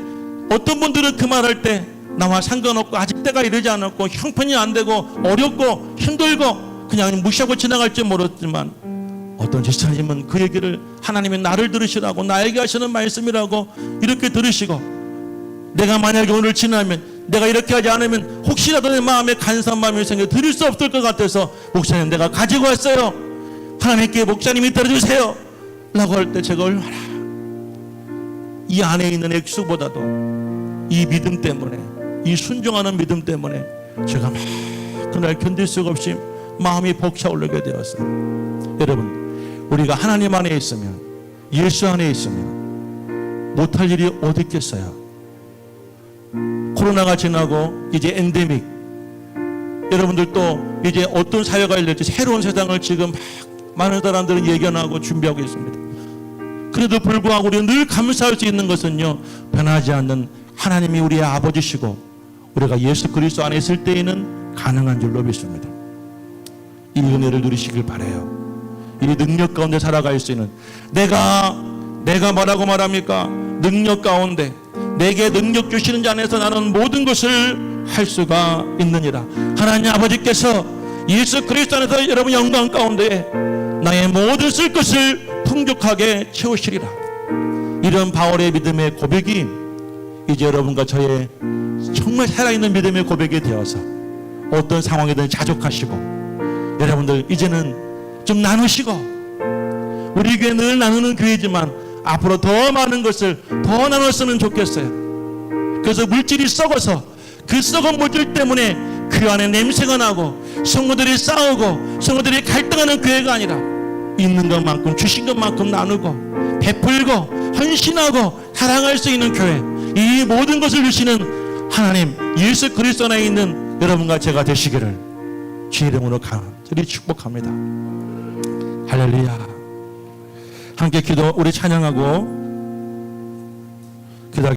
어떤 분들은 그 말할 때 나와 상관없고 아직 때가 이르지 않았고 형편이 안 되고 어렵고 힘들고 그냥 무시하고 지나갈지 모르지만, 어떤 지사님은 그 얘기를 하나님이 나를 들으시라고, 나에게 하시는 말씀이라고 이렇게 들으시고, 내가 만약에 오늘 지나면, 내가 이렇게 하지 않으면 혹시라도 내 마음에 간사한 마음이 생겨 드릴 수 없을 것 같아서 목사님 내가 가지고 왔어요, 하나님께 목사님이 들어주세요 라고 할 때 제가 얼마나 이 안에 있는 액수보다도 이 믿음 때문에, 이 순종하는 믿음 때문에 제가 막 그날 견딜 수가 없이 마음이 벅차오르게 되었어요. 여러분, 우리가 하나님 안에 있으면, 예수 안에 있으면 못할 일이 어디 있겠어요? 코로나가 지나고 이제 엔데믹, 여러분들도 이제 어떤 사회가 열릴지 새로운 세상을 지금 막 많은 사람들은 예견하고 준비하고 있습니다. 그래도 불구하고 우리가 늘 감사할 수 있는 것은요, 변하지 않는 하나님이 우리의 아버지시고 우리가 예수 그리스도 안에 있을 때에는 가능한 줄로 믿습니다. 이 은혜를 누리시길 바라요. 이 능력 가운데 살아갈 수 있는, 내가 뭐라고 말합니까? 능력 가운데 내게 능력 주시는 자 안에서 나는 모든 것을 할 수가 있느니라. 하나님 아버지께서 예수 그리스도 안에서 여러분 영광 가운데 나의 모든 쓸 것을 풍족하게 채우시리라. 이런 바울의 믿음의 고백이 이제 여러분과 저의 정말 살아있는 믿음의 고백이 되어서 어떤 상황이든 자족하시고, 여러분들 이제는 좀 나누시고, 우리 교회 늘 나누는 교회지만 앞으로 더 많은 것을 더 나눴으면 좋겠어요. 그래서 물질이 썩어서 그 썩은 물질 때문에 그 안에 냄새가 나고 성도들이 싸우고 성도들이 갈등하는 교회가 아니라, 있는 것만큼 주신 것만큼 나누고 베풀고 헌신하고 사랑할 수 있는 교회, 이 모든 것을 주시는 하나님 예수 그리스도 안에 있는 여러분과 제가 되시기를 주의 이름으로 간절히 축복합니다. 할렐루야. 함께 기도, 우리 찬양하고